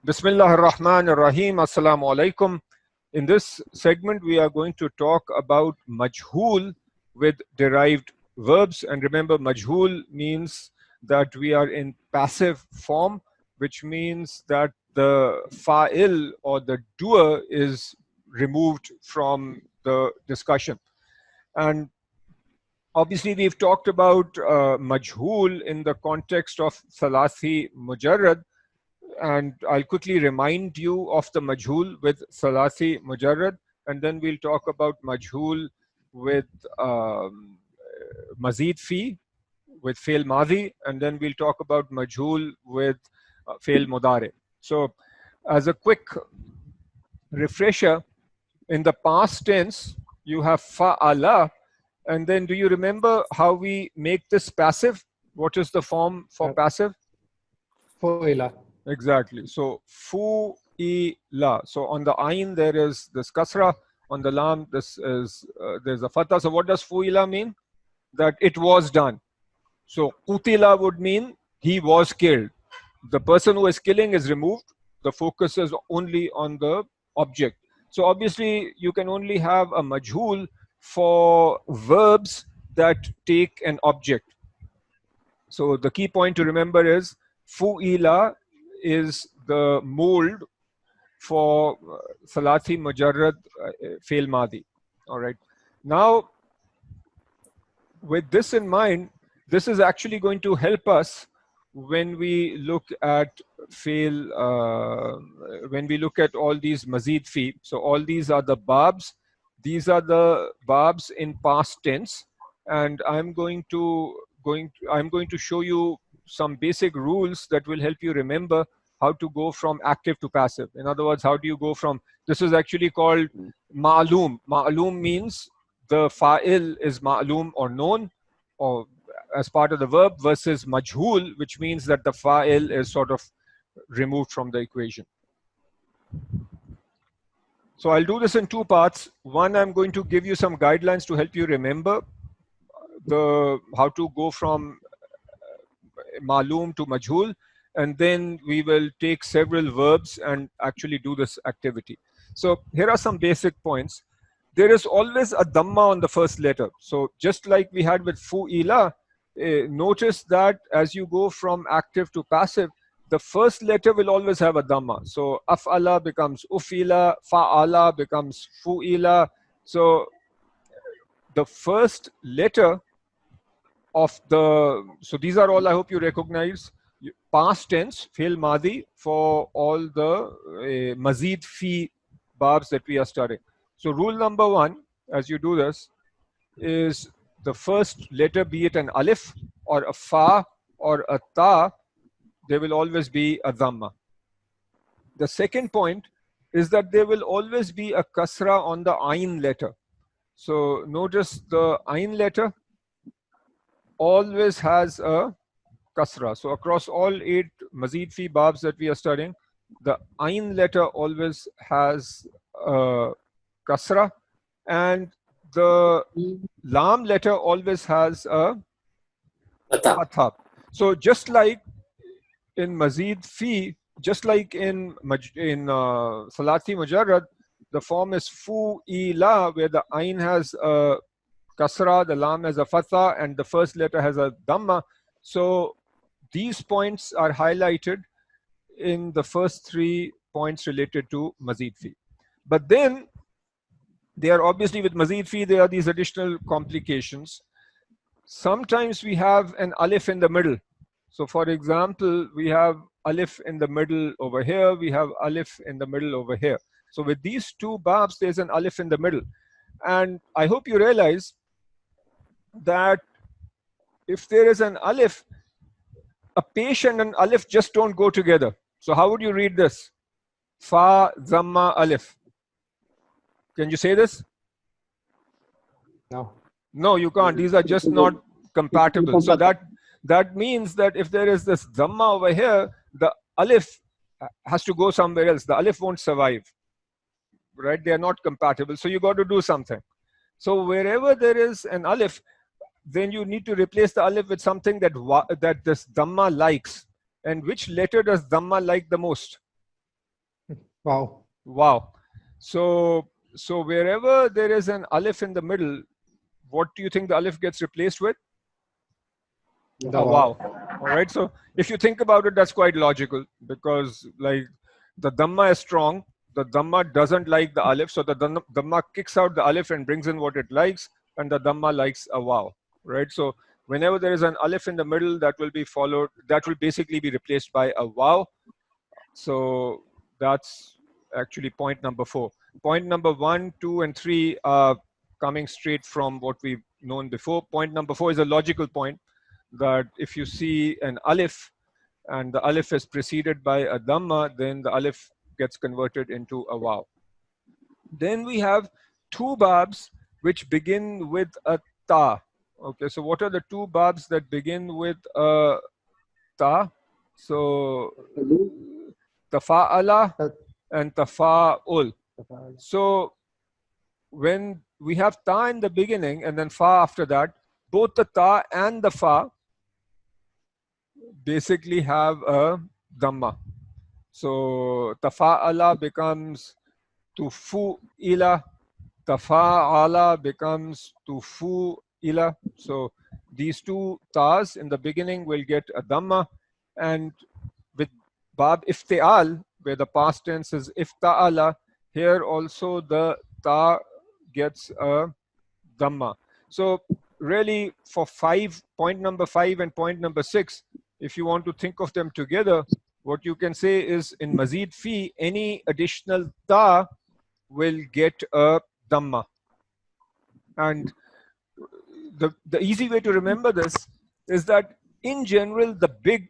Bismillah ar-Rahman ar-Rahim. Assalamu alaikum. In this segment, we are going to talk about majhul with derived verbs. And remember, majhul means that we are in passive form, which means that the fa'il or the doer is removed from the discussion. And obviously, we've talked about majhul in the context of thalathi mujarrad. And I'll quickly remind you of the majhul with Salasi Mujarrad, and then we'll talk about majhul with Mazid Fi, with Fail Madi, and then we'll talk about majhul with Fail Mudare. So, as a quick refresher, in the past tense, you have Fa'ala, and then do you remember how we make this passive? What is the form for passive? Fu'ila. Exactly. So fu'ila. So on the ayn there is this kasra. On the lam this is there's a fatha. So what does fu'ila mean? That it was done. So qutila would mean he was killed. The person who is killing is removed. The focus is only on the object. So obviously you can only have a majhul for verbs that take an object. So the key point to remember is fu'ila is the mold for Salati Mujarrad Fail Madi. All right. Now, with this in mind, this is actually going to help us when we look at fail, when we look at all these Mazid Fi. So all these are the babs. These are the babs in past tense. And I'm going to show you some basic rules that will help you remember how to go from active to passive. In other words, how do you go from, this is actually called ma'loom. Ma'loom means the fa'il is ma'loom or known or as part of the verb versus majhul, which means that the fa'il is sort of removed from the equation. So I'll do this in two parts. One, I'm going to give you some guidelines to help you remember how to go from ma'loom to majhul, and then we will take several verbs and actually do this activity. So here are some basic points. There is always a dhamma on the first letter. So just like we had with fu'ila, notice that as you go from active to passive, the first letter will always have a dhamma. So af'ala becomes ufila, fa'ala becomes fu'ila. So the first letter of the, so these are all I hope you recognize. Past tense, fail madi, for all the mazid fi babs that we are studying. So rule number one, as you do this, is the first letter, be it an alif or a fa or a ta, there will always be a dhamma. The second point is that there will always be a kasra on the ayn letter. So notice the ayn letter always has a kasra. So across all 8 mazid fi babs that we are studying, the ayn letter always has a kasra, and the lam letter always has a fatha. So just like in mazid fi, just like in salati mujarrad, the form is fu'ila, where the ayn has a kasra, the lam has a fatha, and the first letter has a dhamma. So these points are highlighted in the first 3 points related to mazid fi. But then they are obviously, with mazid fi, there are these additional complications. Sometimes we have an alif in the middle. So for example, we have alif in the middle over here, we have alif in the middle over here. So with these 2 babs, there's an alif in the middle. And I hope you realize that if there is an alif, a pesh and an alif just don't go together. So how would you read this? Fa, dhamma, alif. Can you say this? No. No, you can't. These are just not compatible. So that means that if there is this dhamma over here, the alif has to go somewhere else. The alif won't survive. Right? They are not compatible. So you got to do something. So wherever there is an alif, then you need to replace the alif with something that this dhamma likes. And which letter does dhamma like the most? Wow. Wow. So wherever there is an alif in the middle, what do you think the alif gets replaced with? The A wow. All right. So if you think about it, that's quite logical, because like the dhamma is strong. The dhamma doesn't like the alif. So the dhamma kicks out the alif and brings in what it likes. And the dhamma likes a wow. Right. So whenever there is an alif in the middle, that will be followed, that will basically be replaced by a wow. So that's actually point number 4. Point number 1, 2, and 3 are coming straight from what we've known before. Point number 4 is a logical point, that if you see an alif and the alif is preceded by a dhamma, then the alif gets converted into a waw. Then we have 2 babs which begin with a ta. Okay, so what are the 2 babs that begin with a ta? So tafa'ala and tafa'ul. So when we have ta in the beginning and then fa after that, both the ta and the fa basically have a dhamma. So tafa'ala becomes tufu'ila, tafa'ala becomes tufu'ila. So these 2 tas in the beginning will get a dhamma, and with bab ifti'al, where the past tense is ifta'ala, here also the ta gets a dhamma. So really for point number 5 and point number 6, if you want to think of them together, what you can say is in mazid fi, any additional ta will get a dhamma. And the easy way to remember this is that in general, the big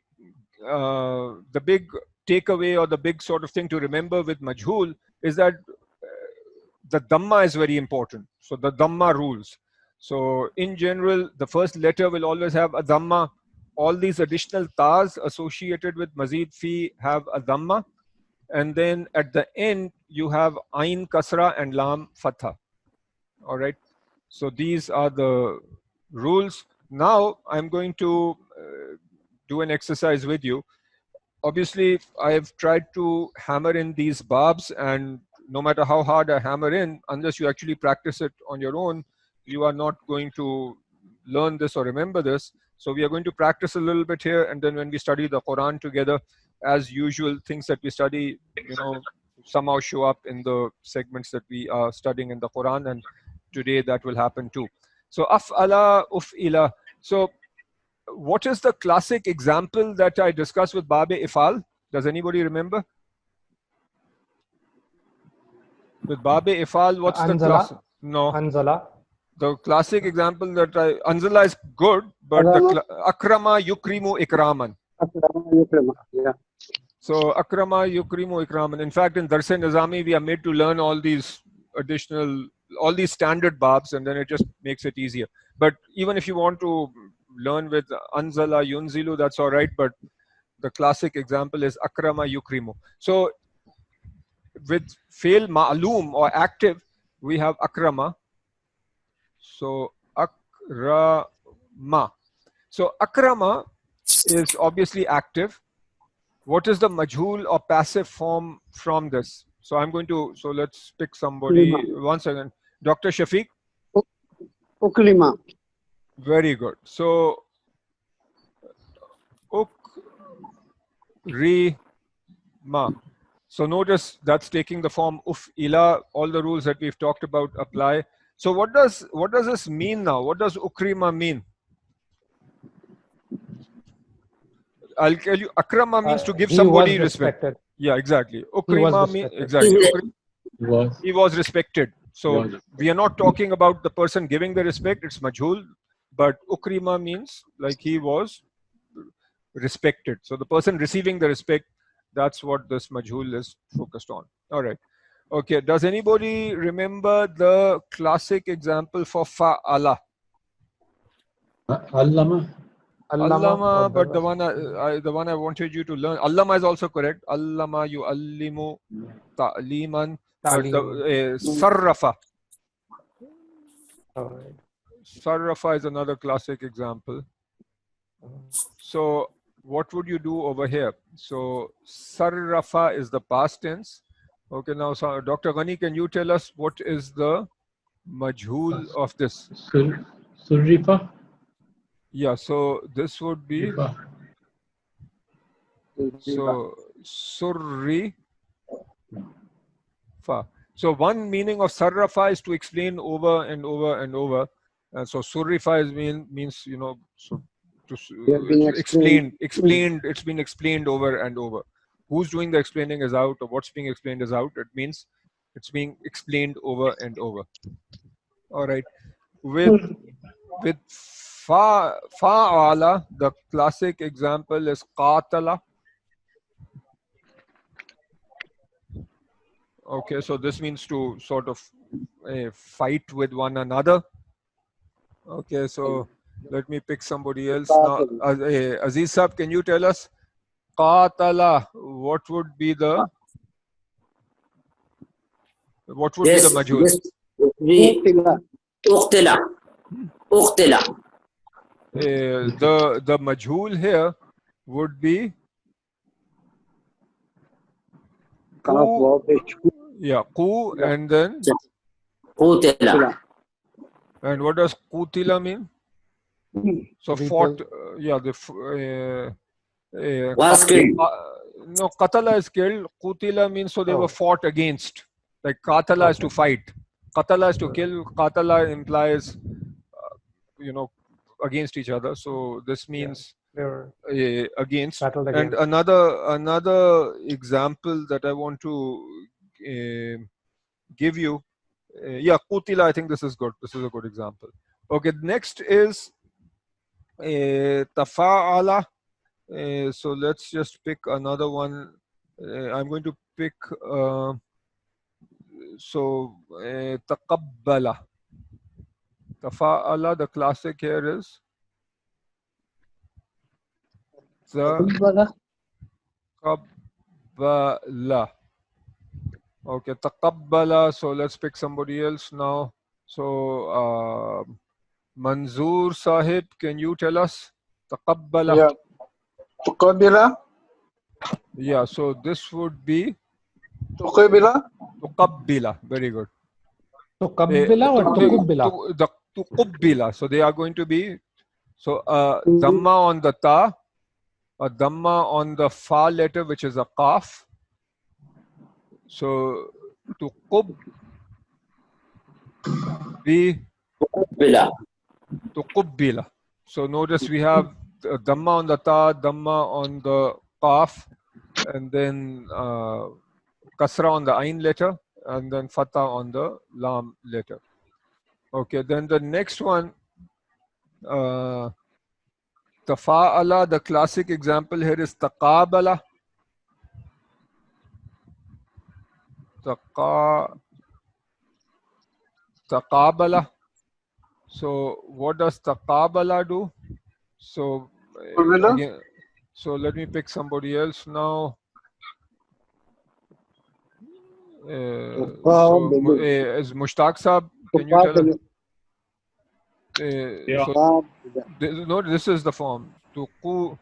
takeaway or the big sort of thing to remember with majhul is that the dhamma is very important. So the dhamma rules. So in general, the first letter will always have a dhamma. All these additional tas associated with mazid fi have a dhamma. And then at the end, you have ain kasra and lam fatha. All right. So these are the rules. Now I'm going to do an exercise with you. Obviously, I've tried to hammer in these babs, and no matter how hard I hammer in, unless you actually practice it on your own, you are not going to learn this or remember this. So we are going to practice a little bit here, and then when we study the Quran together, as usual, things that we study, somehow show up in the segments that we are studying in the Quran, and today that will happen too. So af'ala, uf'ila. So what is the classic example that I discussed with Babe Ifal? Does anybody remember? With Babe Ifal, what's the classic? No. Anzala. The classic example that Anzala is good, but the akrama yukrimu ikraman. Yeah. So akrama yukrimu ikraman. In fact, in Darse Nizami, we are made to learn all these standard babs, and then it just makes it easier. But even if you want to learn with Anzala, Yunzilu, that's all right. But the classic example is akrama yukrimu. So with fail ma'lum or active, we have akrama. So akrama. So akrama is obviously active. What is the majhul or passive form from this? So I'm going to, so let's pick somebody. One second. Dr. Shafiq? Uklima. Very good. So ukrima. So notice that's taking the form uf'ila. All the rules that we've talked about apply. So what does this mean now? What does ukrima mean? I'll tell you, akrama means to give somebody respect. Yeah, exactly. Ukrima means exactly. He was respected. So we are not talking about the person giving the respect. It's majhul. But ukrima means like he was respected. So the person receiving the respect, that's what this majhul is focused on. All right. Okay. Does anybody remember the classic example for fa'ala? Allama. Allama, but the one I wanted you to learn, Allama is also correct. Allama yu'allimu ta'liman. Sarrafa. Sarrafa is another classic example. So what would you do over here? So sarrafa is the past tense. Okay, now, so, Dr. Ghani, can you tell us what is the majhul of this? Surrifa. Yeah, so this would be, Rifa. so, surri fa. So one meaning of sarrafa is to explain over and over and over. So surrifa is means, you know, so to They're being explained, it's been explained over and over. Who's doing the explaining is out, or what's being explained is out. It means it's being explained over and over. All right. With fa'ala, the classic example is qatala. Okay, so this means to sort of fight with one another. Okay, so let me pick somebody else now. Aziz Saab, can you tell us qatala? What would be the Yes, majhul? yes. We uqtila. Uqtila. The majhul here would be qu, and then Qutila. and what does qutila mean? So We fought, Was killed. no, qatala is killed. Qutila means so they were fought against. Like qatala is to fight. Qatala is to kill. Qatala implies, you know, against each other. So this means against. And another example that I want to give you, qutila. I think this is good. This is a good example. Okay, next is tafa'ala. So let's just pick another one. I'm going to pick taqabbala. Tafa'ala, the classic here is taqabbala. Okay, taqabbala. So let's pick somebody else now. So Manzoor Sahib, can you tell us taqabbala? Yeah. Tuqabila. Yeah, so this would be Tuqabila. tuqabbila. Very good. Tuqabbila or tuqubbila? Tuqubbila. So they are going to be, so dhamma on the ta, a dhamma on the fa letter, which is a qaf. So tuqubbila. So notice we have dhamma on the ta, dhamma on the qaf, and then kasra on the ain letter, and then fatha on the lam letter. Okay, then the next one, tafa'ala, the classic example here is taqabala. Taqabala. So what does taqabala do? So again, so let me pick somebody else now. Is Mushtaq Saab, can you tell us? So, no, this is the form. Tuqubila.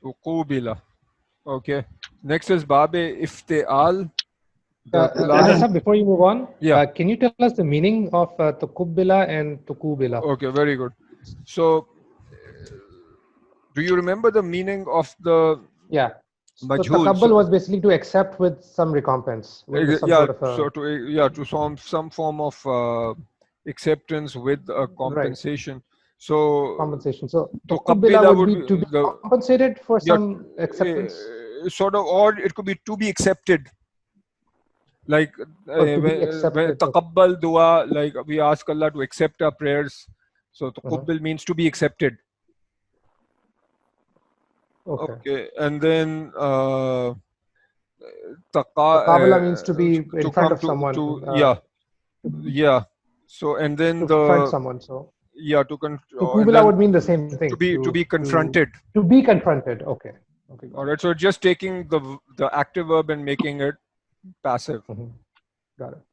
Tuqubila. Okay. Next is Babe Ifteal. Before you move on, can you tell us the meaning of tuqubbila and tuqubila? Okay, very good. So, do you remember the meaning of the majhul? So taqabbal was basically to accept with some recompense. With some sort of to some form of acceptance with a compensation. Right. So compensation. So tuqabbila would be to be compensated for some acceptance. Sort of, or it could be to be accepted. Like when taqabbal dua, like we ask Allah to accept our prayers. So tuqabbal means to be accepted. Okay, and then taqabala means to be in front of someone. Yeah. So and then to confront someone. So tuqubila would mean the same thing. To be confronted. To be confronted. Okay. All right. So just taking the active verb and making it passive. Got it.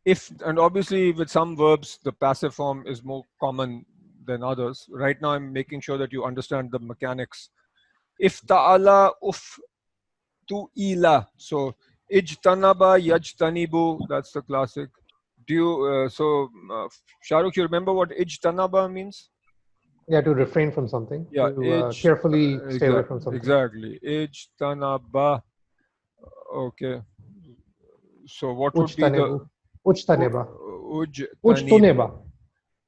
if, and obviously with some verbs, the passive form is more common than others. Right now, I'm making sure that you understand the mechanics. If ta'ala uf tu ila. So ijtanaba yajtanibu, that's the classic. Do you, Shahrukh, you remember what ijtanaba means? Yeah, to refrain from something. Yeah, To carefully stay away from something. Exactly. Ijtanaba. Okay. So what would be the Ujtaneba. Ujtaneba.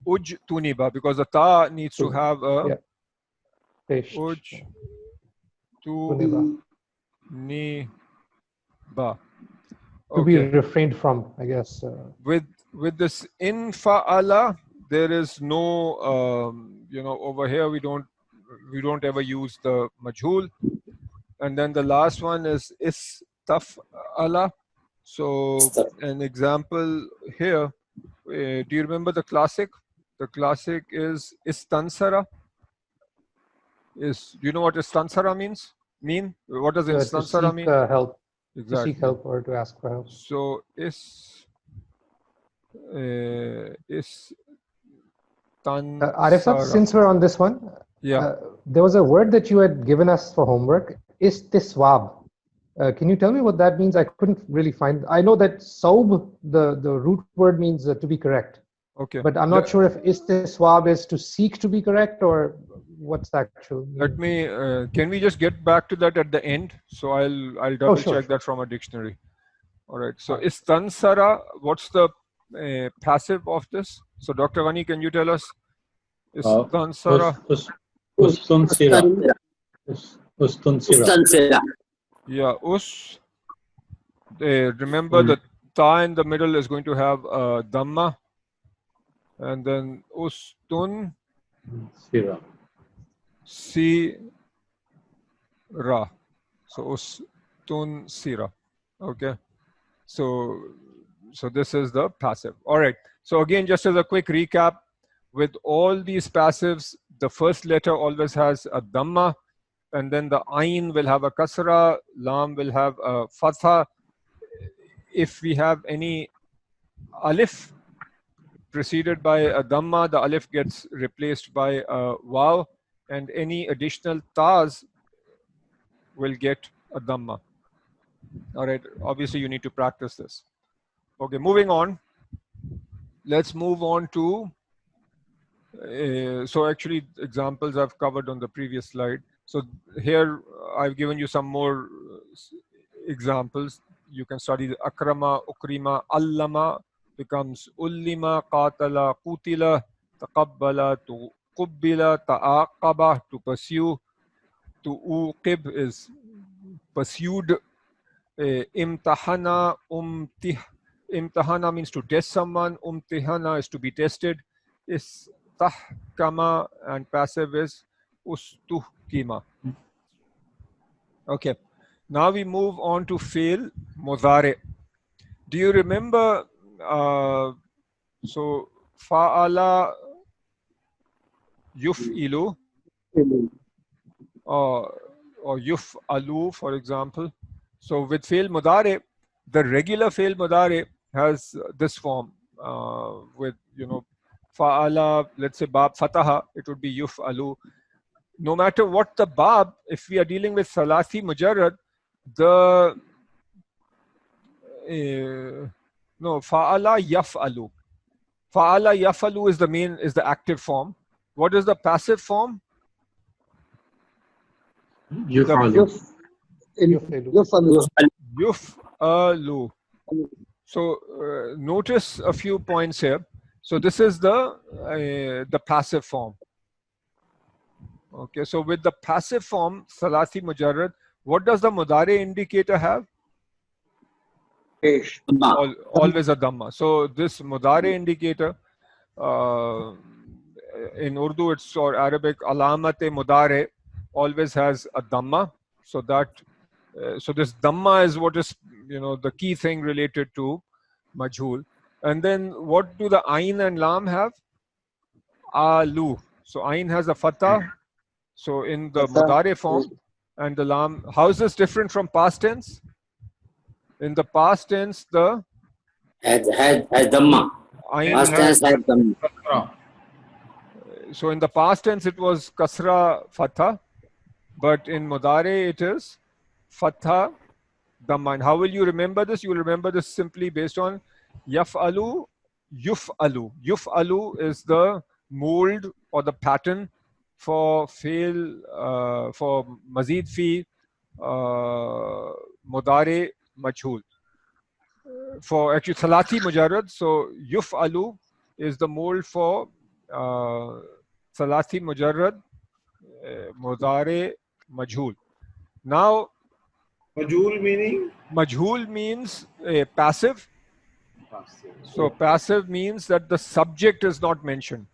Ujtuniba, because the ta needs to have a Ujtuniba. To be refrained from, I guess. With this infa'ala, there is no, over here we don't ever use the majhul. And then the last one is istaf'ala. So an example here, do you remember the classic? The classic is istansara. Do you know what istansara means? What does istansara mean? Help. Exactly. To seek help or to ask for help. So Arif, since we're on this one, there was a word that you had given us for homework, istiswab. Can you tell me what that means? I couldn't really find. I know that saub, the root word, means to be correct. Okay. But I'm not sure if istiswab is to seek to be correct or what's the actual meaning. Let me, can we just get back to that at the end? So I'll double check that from a dictionary. All right. So istansara, what's the passive of this? So Dr. Ghani, can you tell us? Istansara. Ustunsira. Ustunsira. Yeah, remember the ta in the middle is going to have a dhamma. And then ustun Sira. Sira. So ustun sira. Okay. So this is the passive. All right. So again, just as a quick recap, with all these passives, the first letter always has a dhamma, and then the ayn will have a kasra, lam will have a fatha. If we have any alif preceded by a dhamma, the alif gets replaced by a waw, and any additional tas will get a dhamma. All right, obviously you need to practice this. Okay, moving on. Let's move on to, so actually examples I've covered on the previous slide. So here I've given you some more examples. You can study the akrama, ukrima, allama becomes ullima, qatala, qutila, taqabbala, tuqubbila, ta'aqaba, to pursue, to uqib is pursued, imtahana, imtahana means to test someone, umtihana is to be tested, istahkama, and passive is ustuhkima. Okay, now we move on to fail mudhari. Do you remember, so fa'ala yuf'ilu or yuf'alu, for example. So with fail mudhari, the regular fail mudhari has this form with, fa'ala, let's say bab fataha, it would be yuf'alu. No matter what the bab, if we are dealing with salasi mujarrad, the fa'ala yaf'alu. Fa'ala yaf'alu is the active form. What is the passive form? Yuf'alu. Yuf'alu. So notice a few points here. So this is the passive form. Okay, so with the passive form, salasi mujarrad, what does the mudari indicator have? Always a dhamma. So this mudari indicator, in Urdu it's, or Arabic, alamate mudari, always has a dhamma. So that, so this dhamma is what is, the key thing related to majhul. And then what do the ayn and lam have? Alu. So ayn has a fatha. So in the mudari form, and the lam, how is this different from past tense? In the past tense, the Has Dhamma. Ayn Past tense has Dhamma. So in the past tense it was kasra fatha, but in mudare it is fatha dhamma. And how will you remember this? You will remember this simply based on yaf'alu, yuf'alu. Yuf'alu is the mold or the pattern for fail, for mazid fi mudare majhul. For actually thalati mujarrad, so yuf'alu is the mold for Salasi Mujarrad Mudare Majhul. Now, Majhul meaning? Majhul means passive. So, passive means that the subject is not mentioned.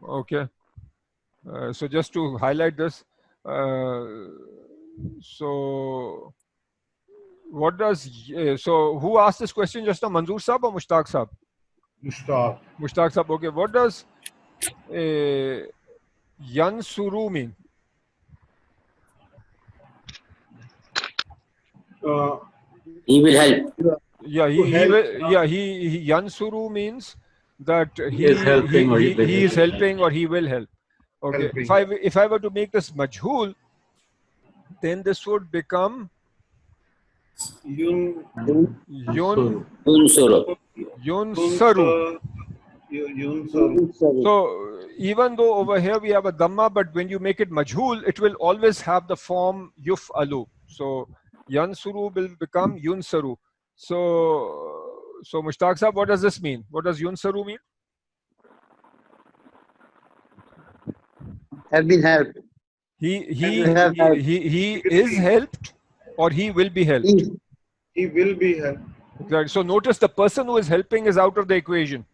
Okay. So, just to highlight this. So, what does. So, who asked this question just now? Manzoor Saab or Mushtaq Saab? Mushtaq. Mushtaq Saab. Okay. What does Yansuru mean? He will help. Yeah, he Yansuru means that he is helping or he will help. Okay. Helping. If I were to make this majhul, then this would become Yunsaru. So even though over here we have a dhamma, but when you make it majhul, it will always have the form yuf'alu. So Yansuru will become Yunsaru. So Mushtaq Sahab, what does this mean? What does Yunsaru mean? Have been helped. He is helped or he will be helped? He will be helped. Right. So notice the person who is helping is out of the equation.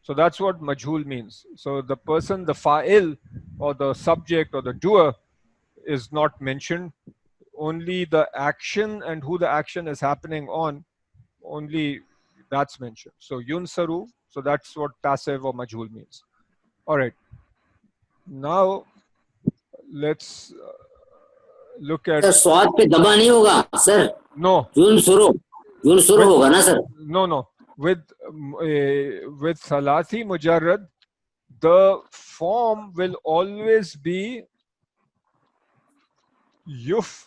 So that's what majhul means. So the person, the fa'il or the subject or the doer is not mentioned. Only the action and who the action is happening on, only that's mentioned. So yunsaru, so that's what passive or majhul means. All right. Now let's look at. Sir, स्वाद पे दबा नहीं होगा, sir. No. Yunsuru होगा ना, sir. No. With Salasi Mujarrad, the form will always be Yuf'alu.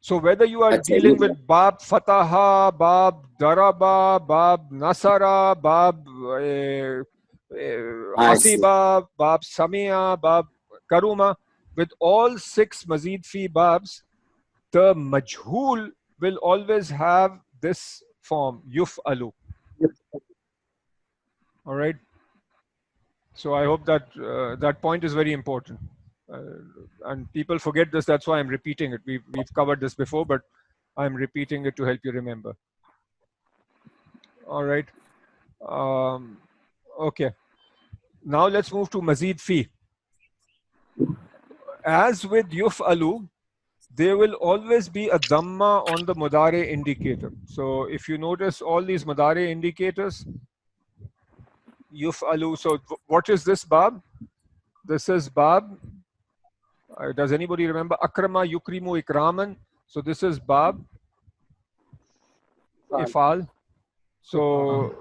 So whether you are dealing with Bab Fataha, Bab Daraba, Bab Nasara, Bab Hasiba, Bab Samia, Bab Karuma, with all 6 Mazid Fi Babs, the Majhul will always have this form, Yuf'alu. All right. So I hope that that point is very important. And people forget this, that's why I'm repeating it. We've covered this before, but I'm repeating it to help you remember. All right. Okay. Now let's move to Mazid Fi. As with Yuf'alu, there will always be a dhamma on the mudare indicator. So if you notice all these mudare indicators, Yuf'alu. So what is this bab? This is bab. Does anybody remember? Akrama, yukrimu, ikraman. So this is bab. Ifal. So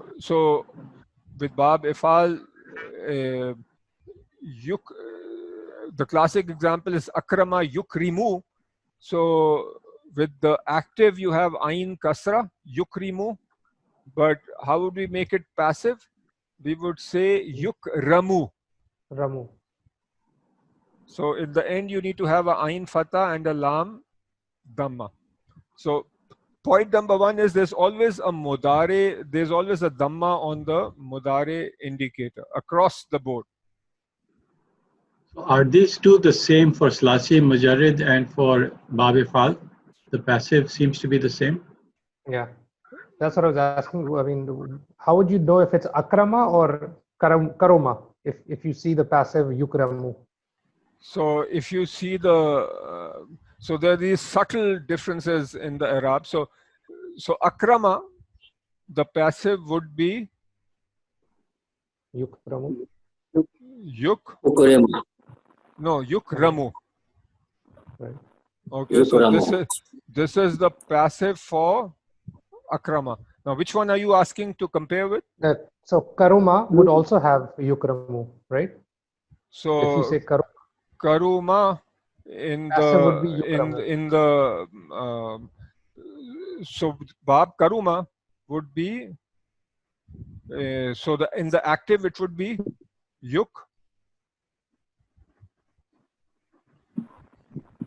with bab ifal, the classic example is akrama yukrimu. So with the active you have ayn kasra, yukrimu. But how would we make it passive? We would say yukramu. Ramu. So in the end you need to have a ayn fatha and a lam dhamma. So point number 1 is there's always a mudare, there's always a dhamma on the mudare indicator across the board. So are these two the same for Salasi Mujarrid and for Bab Ifal? The passive seems to be the same. Yeah, that's what I was asking. I mean, how would you know if it's akrama or karoma? If you see the passive yukramu. So if you see the, so there are these subtle differences in the Arab. So akrama, the passive would be yukramu. No, yukramu. Right. Okay, so this is the passive for akrama. Now, which one are you asking to compare with? So karuma would also have yukramu, right? So if you say karuma in passive would be the yukramu. in the so bab karuma would be so in the active it would be yuk,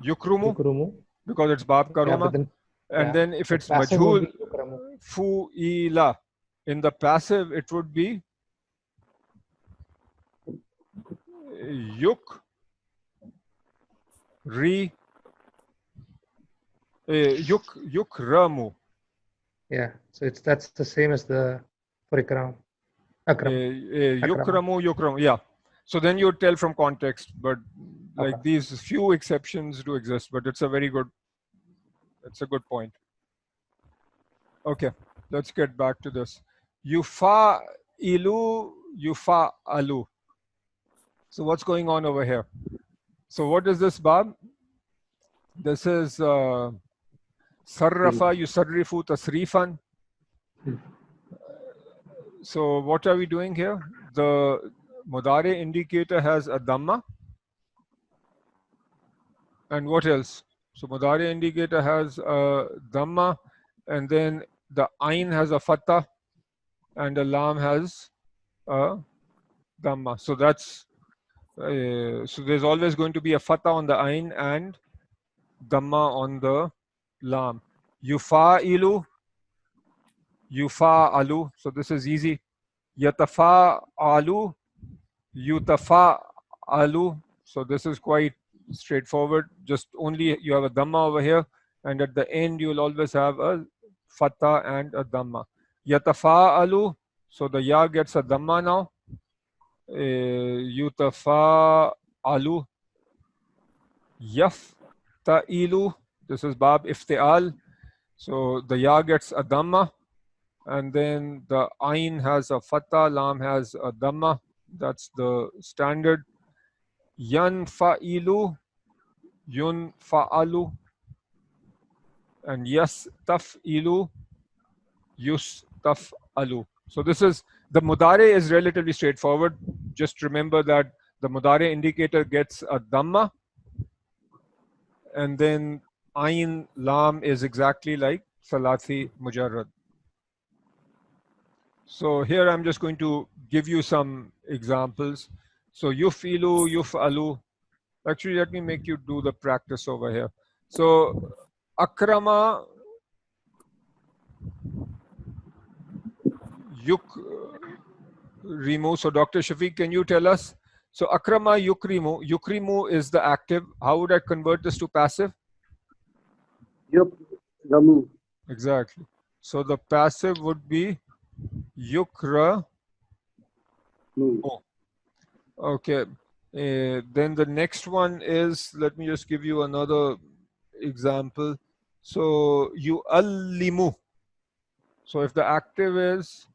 yukrumu, because it's bab karuma. Then if it's majhul, fu'ila. In the passive it would be yuk, yukramu. Yeah, so that's the same as the for ikram. Yukramu. Yeah. So then you tell from context, but like these few exceptions do exist, but it's a good point. Okay, let's get back to this. Yufa'ilu, yufa'alu. So what's going on over here? So what is this bab? This is sarrafa yusarrifu tasrifan. So what are we doing here? The mudari indicator has a dhamma. And what else? So mudari indicator has a dhamma, and then the ain has a fatha, and the lam has a dhamma. So that's so there's always going to be a fatha on the ain and dhamma on the lam. Yufa'ilu, yufa'alu. So this is easy. Yatafa'alu, yutafa'alu. So this is quite straightforward. Just only you have a dhamma over here, and at the end you will always have a fatha and a dhamma. Yatafa'alu. So the ya gets a dhamma now. Yutafa'alu. Yafta'ilu. This is bab ifti'al. So the ya gets a dhamma, and then the ain has a fatha, lam has a dhamma. That's the standard. Yanfa'ilu, yunfa'alu, and yastaf'ilu, yustaf'alu. So this is, the mudari is relatively straightforward. Just remember that the mudari indicator gets a dhamma, and then ain, lam is exactly like salathi mujarrad. So here I'm just going to give you some examples. So yufilu, yuf'alu. Actually, let me make you do the practice over here. So akrama, yukrimu. So Dr. Shafiq, can you tell us? So akrama, yukrimu. Yukrimu is the active. How would I convert this to passive? Yukramu. Exactly. So the passive would be yukra. Okay. Then the next one is, let me just give you another example. So yu'allimu. So if the active is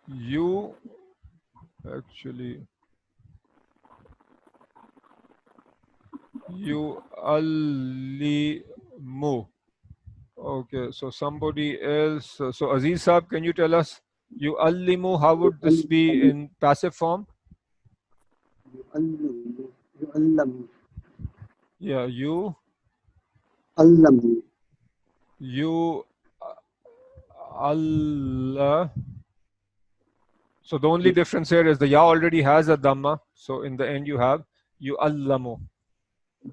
yu'allimu. Okay, so somebody else. So Aziz Saab, can you tell us yu'allimu, how would this be in passive form? Yu'allamu. Yeah, Allamu. Allah. So the only difference here is the ya already has a dhamma. So in the end you have yu'allamu.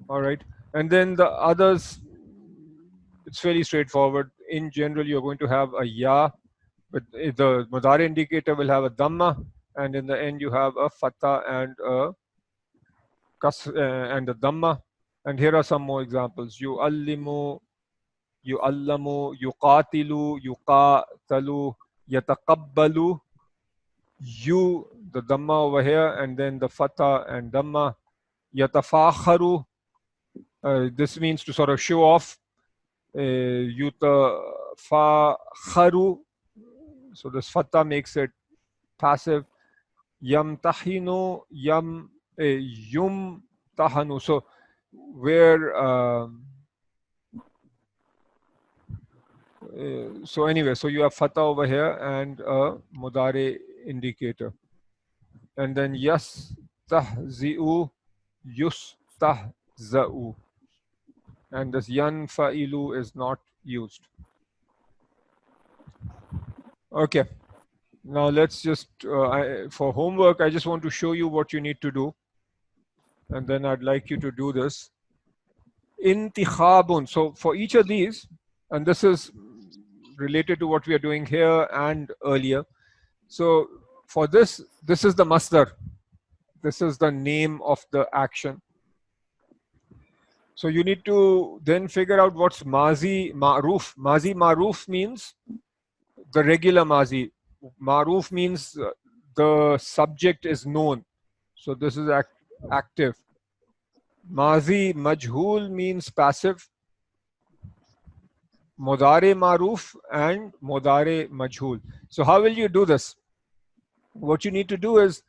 All right. And then the others, it's fairly straightforward. In general, you're going to have a ya, but the mudari indicator will have a dhamma, and in the end you have a fatha and a dhamma. And here are some more examples. Yu'allimu, yu'allamu, yuqatilu, yuqatalu, yataqabbalu, the dhamma over here, and then the fatha and dhamma. Yatafakharu, this means to sort of show off. Yutafakharu, so this fatha makes it passive. Yamtahinu, yumtahanu. So where So anyway, so you have fatha over here and a mudare indicator. And then yastahzi'u, yustahza'u. And this yanfa'ilu is not used. Okay. Now let's just, for homework, I just want to show you what you need to do. And then I'd like you to do this. Intikhabun. So for each of these, and this is related to what we are doing here and earlier. So for this is the masdar. This is the name of the action. So you need to then figure out what's mazi ma'ruf. Mazi ma'ruf means the regular mazi. Ma'ruf means the subject is known. So this is active. Mazi majhul means passive. Mudare ma'ruf and mudare majhul. So how will you do this? What you need to do is,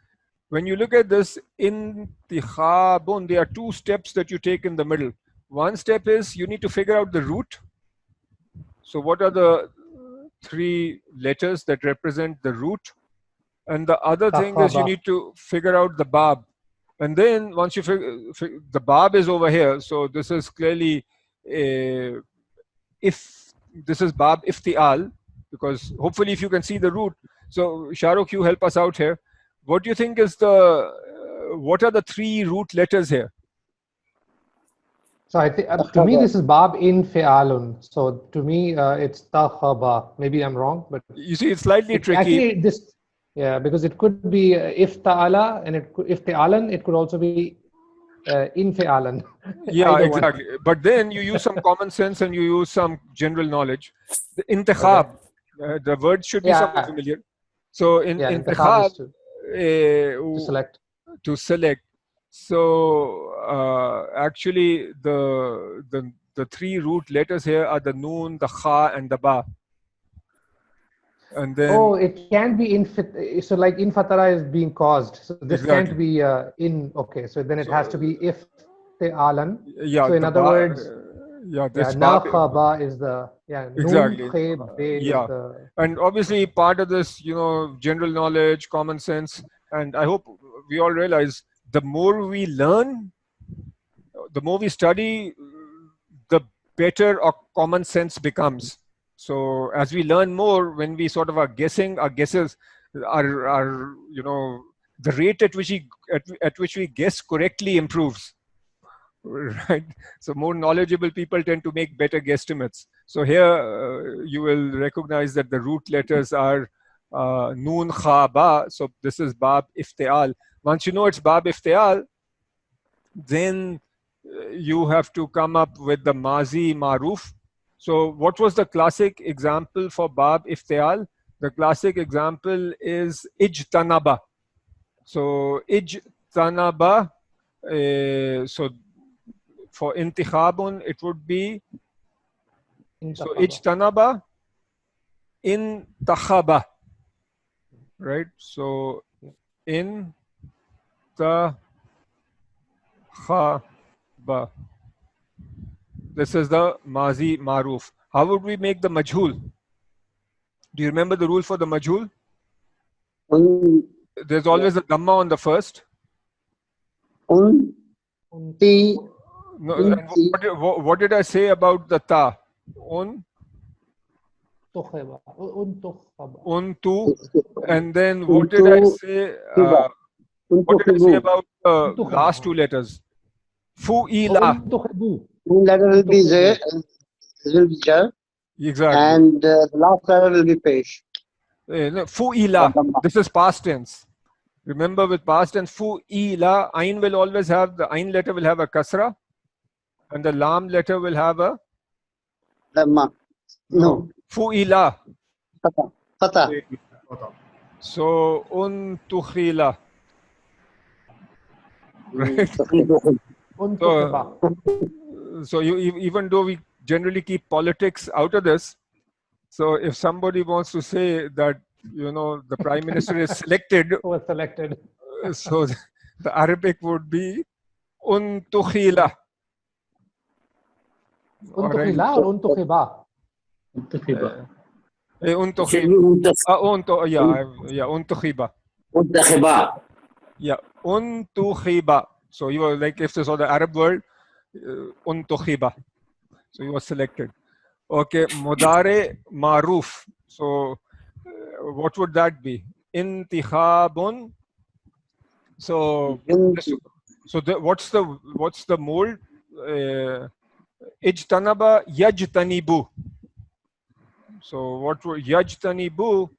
when you look at this intikhabun, there are two steps that you take in the middle. One step is you need to figure out the root. So what are the three letters that represent the root? And the other thing is you need to figure out the bab. And then once you figure, the bab is over here. So this is clearly if this is bab iftial, because hopefully if you can see the root. So Shahrukh, you help us out here. What do you think is what are the three root letters here? So I think to me this is bab in fi'alun. So to me it's takhaba. Maybe I'm wrong, but you see it's slightly tricky. Actually, because it could be if ta'ala and if ta'alan, it could also be in fi'alan. Yeah, exactly. But then you use some common sense and you use some general knowledge. The intikhab, the word should be something familiar. So in intikhab, to select. So actually the three root letters here are the noon, the kha and the ba. And then it can be in so like in fatara is being caused. So this can't be in. Okay, so then it has to be if ta'alan. Yeah. So in other words, this na kha ba is the exactly. Noon, khe, be is the, and obviously part of this, general knowledge, common sense, and I hope we all realize the more we learn, the more we study, the better our common sense becomes. So as we learn more, when we sort of are guessing, our guesses are the rate at which we guess correctly improves, right? So more knowledgeable people tend to make better guesstimates. So here you will recognize that the root letters are noon, kha, ba. So this is bab iftial. Once you know it's bab iftial, then you have to come up with the mazi maruf. So what was the classic example for bab iftial? The classic example is ijtanaba. So ijtanaba, so for intikhabun it would be, so ijtanaba, intakhaba, right? So intakhaba. This is the mazi maruf. How would we make the majhul? Do you remember the rule for the majhul? There's always a dhamma on the first. Unti. No, and what did I say about the ta? Untu. And then what did I say? What did I say about the last two letters? Fu'ila. One letter will be jar. Exactly. And the last letter will be pesh. No, fu'ila. This is past tense. Remember with past tense, fu'ila, ain will always have, the ain letter will have a kasra, and the lam letter will have a Dhamma. No. Fu'ila. Fatah. So untukhila. Right. So even though we generally keep politics out of this, so if somebody wants to say that the prime minister is selected, was selected, so the Arabic would be untukhila. Untukhila or untukhiba? Muntakhiba. It should be Untukhiba. muntakhiba. Yeah, untukhiba. So you were like, if this was the Arab word, untukhiba. So you were selected. Okay, mudare maruf. So what would that be? Intikhabun. So what's the mold? Ijtanaba yajtanibu. So what would yajtanibu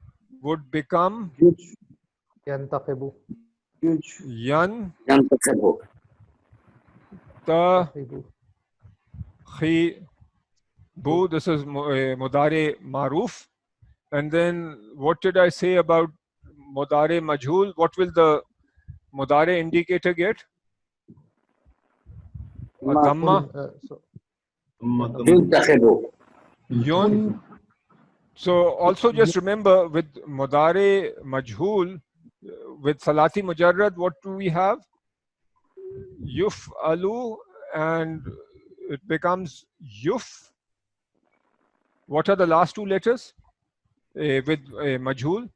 would become Yantakhibu. yan Yantakhibu. ta khi bu. This is mudare maruf. And then what did I say about mudare majhul? What will the mudare indicator get? A dhamma. Yantakhibu. Yun. So also just remember with mudare majhul, with salati mujarrad, what do we have? Yuf alu, and it becomes yuf. What are the last two letters with majhul?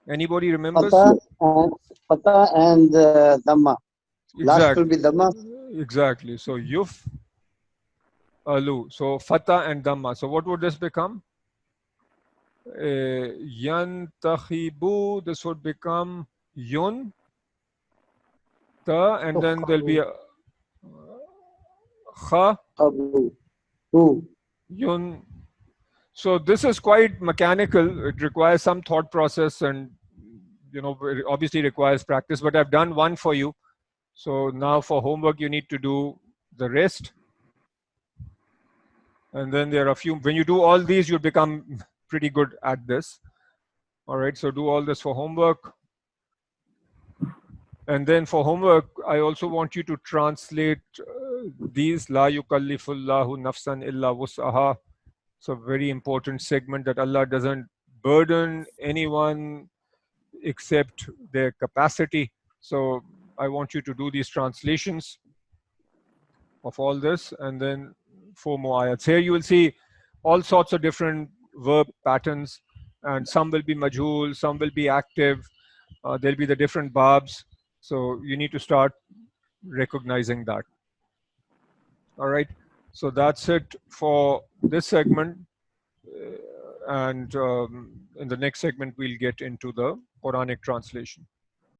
Anybody remembers? Fatha and Dhamma. Last will be Dhamma. Exactly. So yuf alu. So fatha and dhamma. So what would this become? Yantakhibu. This would become yun ta, and then there'll be a kha yun. So this is quite mechanical. It requires some thought process, and it obviously requires practice. But I've done one for you. So now for homework, you need to do the rest. And then there are a few. When you do all these, you'll become pretty good at this. All right. So do all this for homework. And then for homework, I also want you to translate these. La yukallifullahu nafsan illa wus'aha. It's a very important segment that Allah doesn't burden anyone except their capacity. So I want you to do these translations of all this, and then 4 more ayats. Here you will see all sorts of different verb patterns, and some will be majhul, some will be active. There'll be the different babs. So you need to start recognizing that. All right. So that's it for this segment. And in the next segment, we'll get into the Quranic translation.